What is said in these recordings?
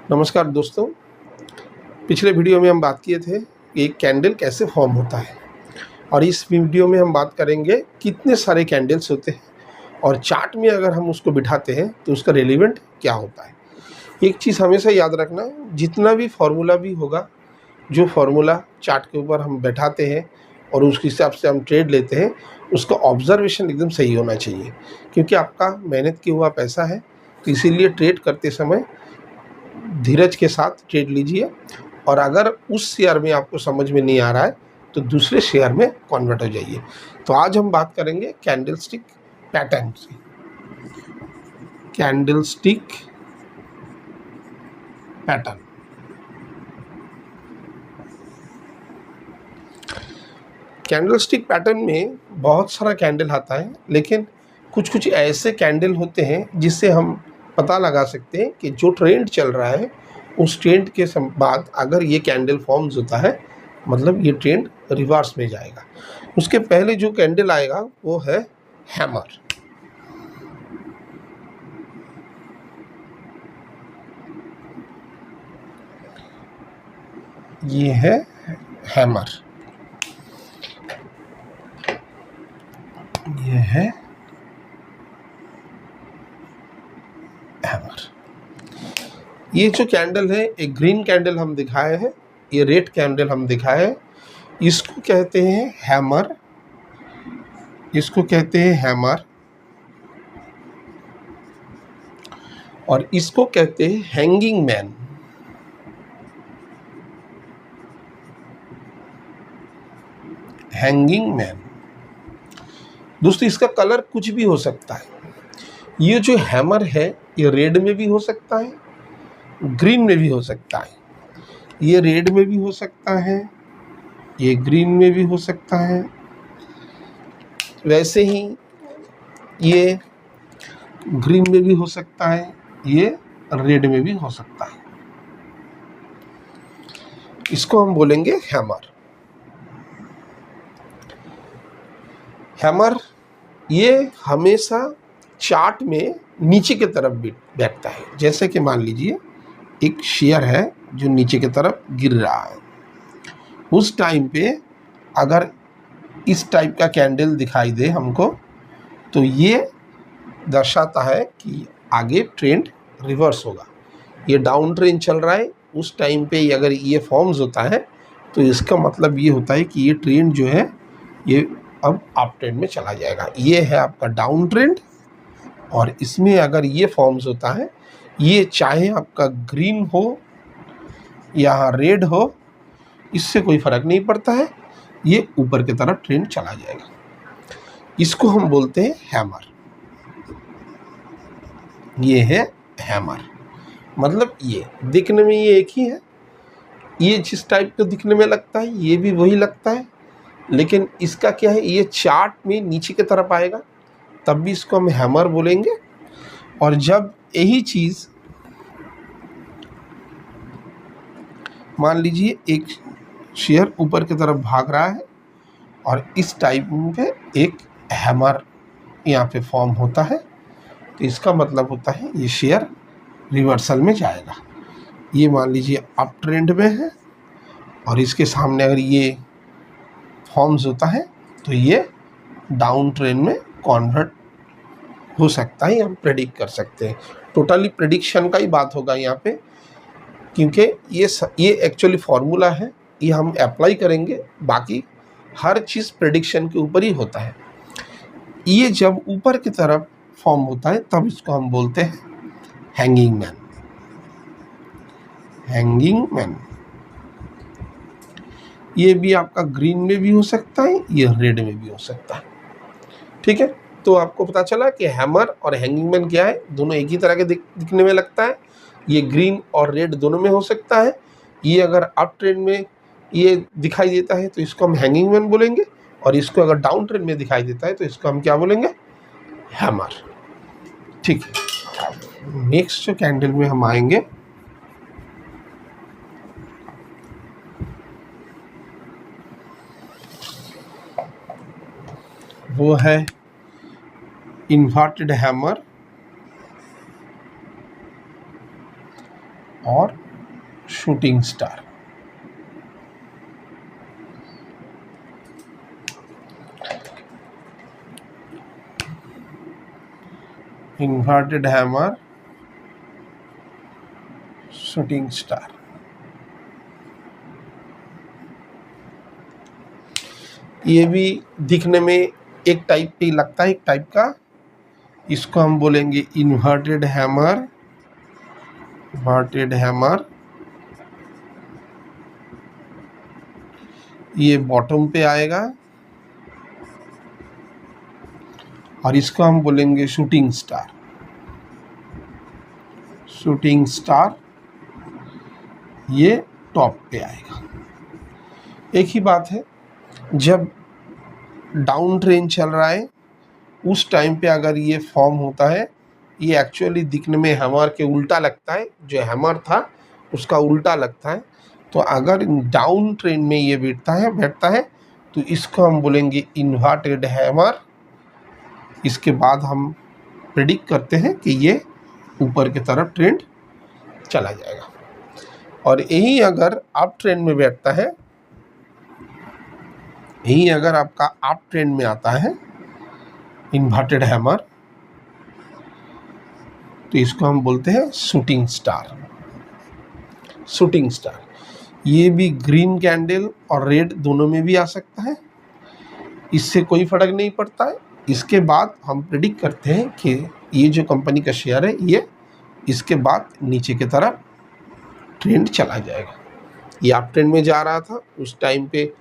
नमस्कार दोस्तों। पिछले वीडियो में हम बात किए थे कि एक कैंडल कैसे फॉर्म होता है और इस वीडियो में हम बात करेंगे कितने सारे कैंडल्स होते हैं और चार्ट में अगर हम उसको बिठाते हैं तो उसका रेलिवेंट क्या होता है। एक चीज़ हमेशा याद रखना, जितना भी फार्मूला भी होगा, जो फार्मूला चार्ट के ऊपर हम बैठाते हैं और उस हिसाब से हम ट्रेड लेते हैं, उसका ऑब्जर्वेशन एकदम सही होना चाहिए, क्योंकि आपका मेहनत किया हुआ पैसा है। तो इसीलिए ट्रेड करते समय धीरज के साथ ट्रेड लीजिए और अगर उस शेयर में आपको समझ में नहीं आ रहा है तो दूसरे शेयर में कन्वर्ट हो जाइए। तो आज हम बात करेंगे कैंडलस्टिक पैटर्न से। कैंडलस्टिक पैटर्न, कैंडलस्टिक पैटर्न में बहुत सारा कैंडल आता है, लेकिन कुछ कुछ ऐसे कैंडल होते हैं जिससे हम पता लगा सकते हैं कि जो ट्रेंड चल रहा है उस ट्रेंड के बाद अगर ये कैंडल फॉर्म्स होता है, मतलब ये ट्रेंड रिवर्स में जाएगा। उसके पहले जो कैंडल आएगा वो है हैमर। ये है हैमर, ये है हैमर। ये जो कैंडल है, एक ग्रीन कैंडल हम दिखाए हैं, ये रेड कैंडल हम दिखाए हैं। इसको कहते हैं हैमर, इसको कहते हैं हैमर और इसको कहते हैं हैंगिंग मैन। हैंगिंग मैन दोस्तों, इसका कलर कुछ भी हो सकता है। ये जो हैमर है ये रेड में भी हो सकता है, ग्रीन में भी हो सकता है। ये रेड में भी हो सकता है, ये ग्रीन में भी हो सकता है, वैसे ही ये ग्रीन में भी हो सकता है, ये रेड में भी हो सकता है। इसको हम बोलेंगे हैमर। हैमर ये हमेशा चार्ट में नीचे की तरफ बैठता है। जैसे कि मान लीजिए एक शेयर है जो नीचे की तरफ गिर रहा है, उस टाइम पे अगर इस टाइप का कैंडल दिखाई दे हमको तो ये दर्शाता है कि आगे ट्रेंड रिवर्स होगा। ये डाउन ट्रेंड चल रहा है, उस टाइम पे अगर ये फॉर्म्स होता है तो इसका मतलब ये होता है कि ये ट्रेंड जो है ये अब अप ट्रेंड में चला जाएगा। ये है आपका डाउन ट्रेंड और इसमें अगर ये फॉर्म्स होता है, ये चाहे आपका ग्रीन हो या रेड हो, इससे कोई फ़र्क नहीं पड़ता है, ये ऊपर की तरफ ट्रेंड चला जाएगा। इसको हम बोलते हैं हैमर। ये है हैमर, मतलब ये दिखने में ये एक ही है। ये जिस टाइप का दिखने में लगता है ये भी वही लगता है, लेकिन इसका क्या है, ये चार्ट में नीचे की तरफ आएगा तब भी इसको हम हैमर बोलेंगे। और जब यही चीज़ मान लीजिए एक शेयर ऊपर की तरफ भाग रहा है और इस टाइप पे एक हैमर यहाँ पे फॉर्म होता है, तो इसका मतलब होता है ये शेयर रिवर्सल में जाएगा। ये मान लीजिए अप ट्रेंड में है और इसके सामने अगर ये फॉर्म्स होता है तो ये डाउन ट्रेंड में कन्वर्ट हो सकता है, हम प्रेडिक्ट कर सकते हैं। टोटली प्रेडिक्शन का ही बात होगा यहाँ पे, क्योंकि ये एक्चुअली फार्मूला है, ये हम अप्लाई करेंगे। बाकी हर चीज़ प्रेडिक्शन के ऊपर ही होता है। ये जब ऊपर की तरफ फॉर्म होता है तब इसको हम बोलते हैं हैंगिंग मैन। हैंगिंग मैन ये भी आपका ग्रीन में भी हो सकता है, ये रेड में भी हो सकता है। ठीक है, तो आपको पता चला कि हैमर और हैंगिंग मैन क्या है। दोनों एक ही तरह के दिखने में लगता है। ये ग्रीन और रेड दोनों में हो सकता है। ये अगर अप ट्रेंड में ये दिखाई देता है तो इसको हम हैंगिंग मैन बोलेंगे, और इसको अगर डाउन ट्रेंड में दिखाई देता है तो इसको हम क्या बोलेंगे, हैमर। ठीक है, नेक्स्ट जो कैंडल में हम आएंगे वो है इन्वर्टेड हैमर और shooting star. Inverted hammer, shooting star. ये भी दिखने में एक टाइप पे लगता है, एक टाइप का। इसको हम बोलेंगे इन्वर्टेड हैमर, इन्वर्टेड हैमर। ये बॉटम पे आएगा और इसको हम बोलेंगे शूटिंग स्टार, शूटिंग स्टार। ये टॉप पे आएगा। एक ही बात है, जब डाउन ट्रेंड चल रहा है उस टाइम पे अगर ये फॉर्म होता है, ये एक्चुअली दिखने में हैमर के उल्टा लगता है, जो हैमर था उसका उल्टा लगता है। तो अगर डाउन ट्रेंड में ये बैठता है तो इसको हम बोलेंगे इन्वर्टेड हैमर। इसके बाद हम प्रेडिक्ट करते हैं कि ये ऊपर की तरफ ट्रेंड चला जाएगा। और यही अगर अप ट्रेंड में बैठता है, यही अगर आपका अप ट्रेंड में आता है इन्वर्टेड हैमर, तो इसको हम बोलते हैं शूटिंग स्टार, शूटिंग स्टार। ये भी ग्रीन कैंडल और रेड दोनों में भी आ सकता है, इससे कोई फर्क नहीं पड़ता है। इसके बाद हम प्रेडिक्ट करते हैं कि ये जो कंपनी का शेयर है ये इसके बाद नीचे की तरफ ट्रेंड चला जाएगा। ये अप ट्रेंड में जा रहा था, उस टाइम पे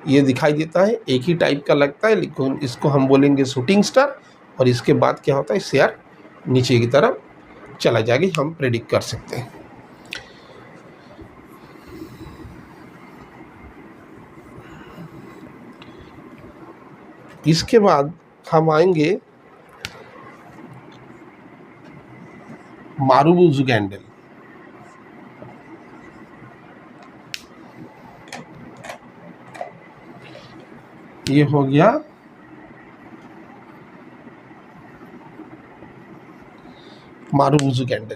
ये दिखाई देता है, एक ही टाइप का लगता है, लेकिन इसको हम बोलेंगे शूटिंग स्टार। और इसके बाद क्या होता है, शेयर नीचे की तरफ चला जाएगा, हम प्रेडिक्ट कर सकते हैं। इसके बाद हम आएंगे मारुबुजु कैंडल। ये हो गया मारुबुजु कैंडल।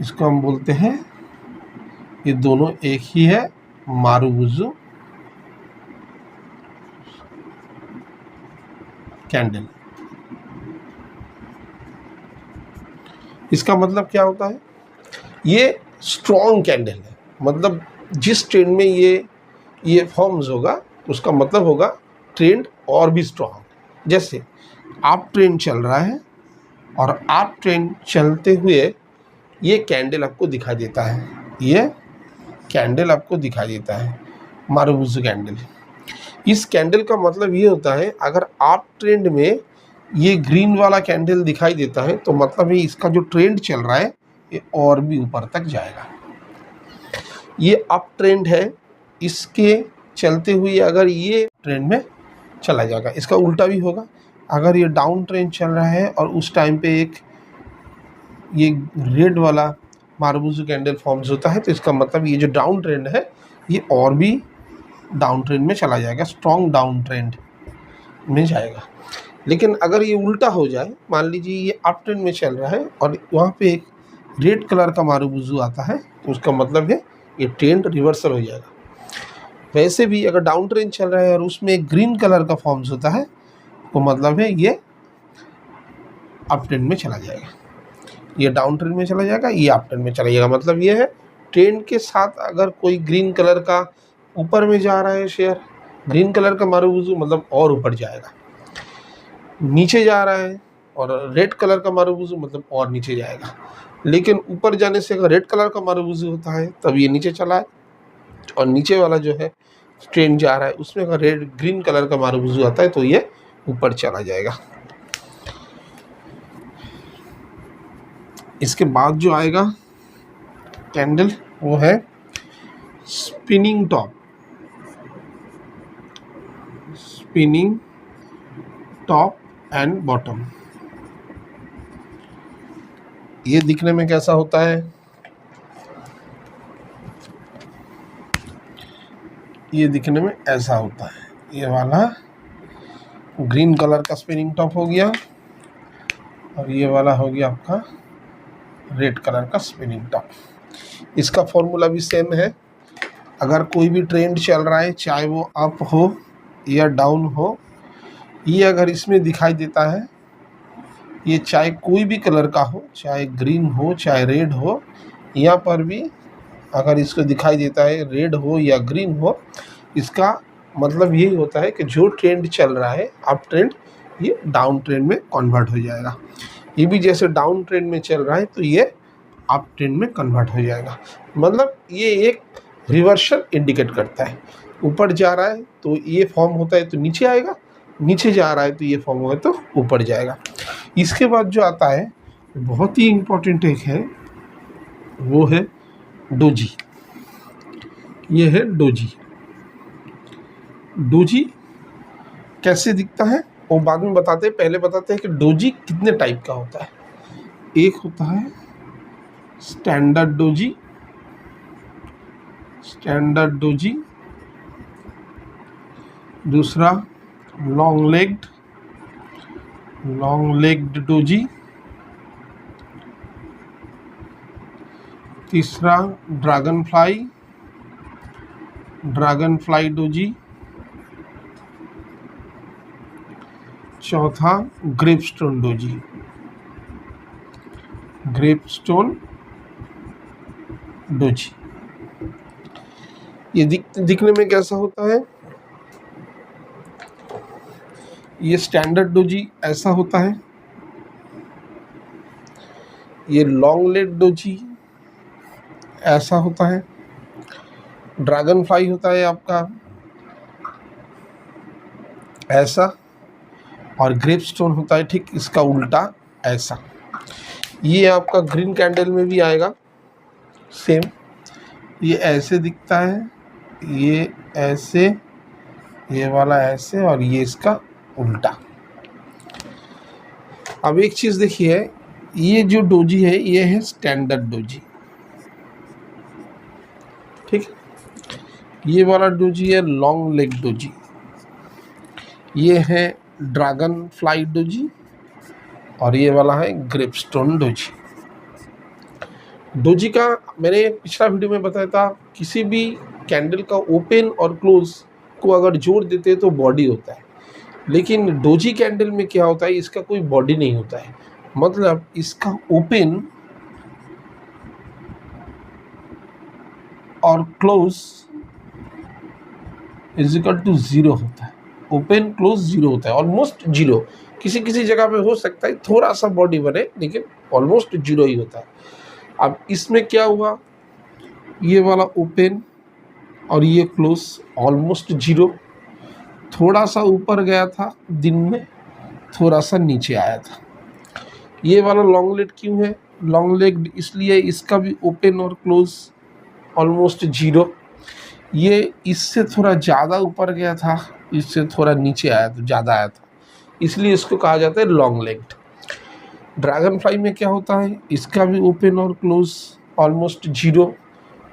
इसको हम बोलते हैं, ये दोनों एक ही है, मारुबुजु कैंडल। इसका मतलब क्या होता है, ये स्ट्रॉन्ग कैंडल है, मतलब जिस ट्रेंड में ये फॉर्म्स होगा उसका मतलब होगा ट्रेंड और भी स्ट्रॉन्ग। जैसे अप ट्रेंड चल रहा है और अप ट्रेंड चलते हुए ये कैंडल आपको दिखाई देता है, ये कैंडल आपको दिखाई देता है मारुबुजु कैंडल। इस कैंडल का मतलब ये होता है, अगर अप ट्रेंड में ये ग्रीन वाला कैंडल दिखाई देता है तो मतलब ये इसका जो ट्रेंड चल रहा है ये और भी ऊपर तक जाएगा। ये अप ट्रेंड है, इसके चलते हुए अगर ये ट्रेंड में चला जाएगा। इसका उल्टा भी होगा, अगर ये डाउन ट्रेंड चल रहा है और उस टाइम पे एक ये रेड वाला मारुबुजु कैंडल फॉर्म्स होता है तो इसका मतलब ये जो डाउन ट्रेंड है ये और भी डाउन ट्रेंड में चला जाएगा, स्ट्रॉन्ग डाउन ट्रेंड में जाएगा। लेकिन अगर ये उल्टा हो जाए, मान लीजिए ये अप ट्रेंड में चल रहा है और वहाँ पे एक रेड कलर का मारुबुजु आता है तो उसका मतलब है ये ट्रेंड रिवर्सल हो जाएगा। वैसे भी अगर डाउन ट्रेंड चल रहा है और उसमें एक ग्रीन कलर का फॉर्म्स होता है तो मतलब है ये अप ट्रेंड में चला जाएगा, ये डाउन ट्रेंड में चला जाएगा, ये अप ट्रेंड में चला जाएगा। मतलब ये है ट्रेंड के साथ अगर कोई ग्रीन कलर का ऊपर में जा रहा है शेयर, ग्रीन कलर का मारुबुजु मतलब और ऊपर जाएगा, नीचे जा रहा है और रेड कलर का मारुबुजु मतलब और नीचे जाएगा। लेकिन ऊपर जाने से अगर रेड कलर का मारुबुजु होता है तब ये नीचे चला है, और नीचे वाला जो है ट्रेंड जा रहा है उसमें अगर रेड ग्रीन कलर का मारुबुजु आता है तो ये ऊपर चला जाएगा। इसके बाद जो आएगा कैंडल वो है spinning top, spinning top and bottom. ये दिखने में कैसा होता है, ये दिखने में ऐसा होता है। ये वाला ग्रीन कलर का स्पिनिंग टॉप हो गया और ये वाला हो गया आपका रेड कलर का स्पिनिंग टॉप। इसका फॉर्मूला भी सेम है। अगर कोई भी ट्रेंड चल रहा है, चाहे वो अप हो या डाउन हो, ये अगर इसमें दिखाई देता है, ये चाहे कोई भी कलर का हो, चाहे ग्रीन हो चाहे रेड हो, यहाँ पर भी अगर इसको दिखाई देता है रेड हो या ग्रीन हो, इसका मतलब यही होता है कि जो ट्रेंड चल रहा है अप ट्रेंड, ये डाउन ट्रेंड में कन्वर्ट हो जाएगा। ये भी जैसे डाउन ट्रेंड में चल रहा है तो ये अप ट्रेंड में कन्वर्ट हो जाएगा। मतलब ये एक रिवर्सल इंडिकेट करता है। ऊपर जा रहा है तो ये फॉर्म होता है तो नीचे आएगा, नीचे जा रहा है तो ये फॉर्म होगा तो ऊपर जाएगा। इसके बाद जो आता है बहुत ही इम्पोर्टेंट एक है, वो है डोजी। ये है डोजी। डोजी कैसे दिखता है वो बाद में बताते हैं, पहले बताते हैं कि डोजी कितने टाइप का होता है। एक होता है स्टैंडर्ड डोजी, स्टैंडर्ड डोजी। दूसरा लॉन्ग लेग्ड डोजी। तीसरा ड्रैगन फ्लाई डोजी। चौथा ग्रेपस्टोन डोजी, ग्रेपस्टोन डोजी। ये दिखने में कैसा होता है? ये स्टैंडर्ड डोजी ऐसा होता है। ये लॉन्ग लेग डोजी ऐसा होता है। ड्रैगन फ्लाई होता है आपका ऐसा, और ग्रेपस्टोन होता है ठीक इसका उल्टा ऐसा। ये आपका ग्रीन कैंडल में भी आएगा सेम। ये ऐसे दिखता है, ये ऐसे, ये वाला ऐसे, और ये इसका उल्टा। अब एक चीज़ देखिए, ये जो डोजी है ये है स्टैंडर्ड डोजी, ठीक। ये वाला डोजी है लॉन्ग लेग डोजी। ये है ड्रैगन फ्लाई डोजी, और ये वाला है ग्रेपस्टोन डोजी। डोजी का मैंने पिछला वीडियो में बताया था, किसी भी कैंडल का ओपन और क्लोज को अगर जोड़ देते हैं तो बॉडी होता है, लेकिन डोजी कैंडल में क्या होता है, इसका कोई बॉडी नहीं होता है। मतलब इसका ओपन और क्लोज इज इक्वल टू 0 होता है। ओपन क्लोज 0 होता है, ऑलमोस्ट 0। किसी किसी जगह पे हो सकता है थोड़ा सा बॉडी बने, लेकिन ऑलमोस्ट 0 ही होता है। अब इसमें क्या हुआ, ये वाला ओपन और ये क्लोज ऑलमोस्ट 0, थोड़ा सा ऊपर गया था दिन में, थोड़ा सा नीचे आया था। ये वाला लॉन्ग लेग क्यों है? लॉन्ग लेग इसलिए इसका भी ओपन और क्लोज ऑलमोस्ट 0। ये इससे थोड़ा ज़्यादा ऊपर गया था, इससे थोड़ा नीचे आया तो ज़्यादा आया था, इसलिए इसको कहा जाता है लॉन्ग लेग्ड। ड्रैगन फ्लाई में क्या होता है, इसका भी ओपन और क्लोज ऑलमोस्ट 0,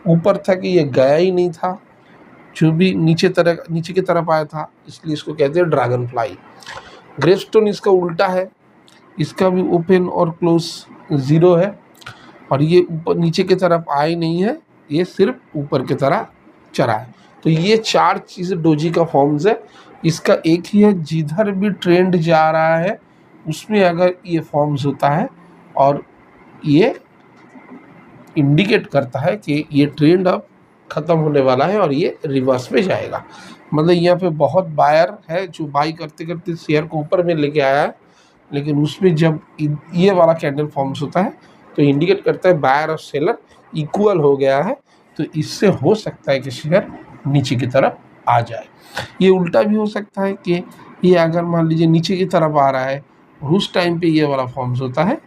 ऊपर था कि ये गया ही नहीं था, जो भी नीचे की तरफ आया था, इसलिए इसको कहते हैं ड्रैगन फ्लाई। ग्रेपस्टोन इसका उल्टा है, इसका भी ओपन और क्लोज 0 है, और ये ऊपर नीचे की तरफ आए नहीं है, ये सिर्फ ऊपर की तरह चढ़ा है। तो ये 4 चीज़ें डोजी का फॉर्म्स है। इसका एक ही है, जिधर भी ट्रेंड जा रहा है उसमें अगर ये फॉर्म्स होता है, और ये इंडिकेट करता है कि ये ट्रेंड अब ख़त्म होने वाला है और ये रिवर्स में जाएगा। मतलब यहाँ पे बहुत बायर है जो बाई करते करते शेयर को ऊपर में लेके आया है, लेकिन उसमें जब ये वाला कैंडल फॉर्म्स होता है तो इंडिकेट करता है बायर और सेलर इक्वल हो गया है, तो इससे हो सकता है कि शेयर नीचे की तरफ आ जाए। ये उल्टा भी हो सकता है कि ये अगर मान लीजिए नीचे की तरफ आ रहा है और उस टाइम पे ये वाला फॉर्म्स होता है,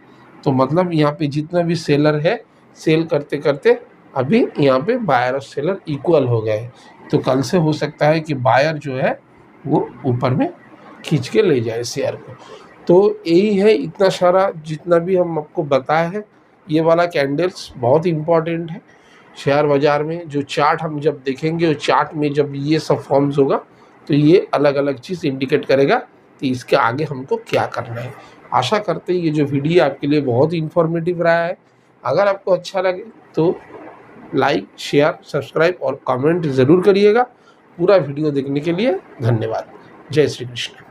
तो मतलब यहाँ पे जितना भी सेलर है, सेल करते करते अभी यहाँ पे बायर और सेलर इक्वल हो गए, तो कल से हो सकता है कि बायर जो है वो ऊपर में खींच के ले जाए शेयर को। तो यही है, इतना सारा जितना भी हम आपको बताए हैं, ये वाला कैंडल्स बहुत इम्पॉर्टेंट है शेयर बाज़ार में। जो चार्ट हम जब देखेंगे, वो चार्ट में जब ये सब फॉर्म्स होगा तो ये अलग अलग चीज़ इंडिकेट करेगा कि इसके आगे हमको क्या करना है। आशा करते हैं ये जो वीडियो आपके लिए बहुत ही इन्फॉर्मेटिव रहा है। अगर आपको अच्छा लगे तो लाइक, शेयर, सब्सक्राइब और कमेंट ज़रूर करिएगा। पूरा वीडियो देखने के लिए धन्यवाद। जय श्री कृष्ण।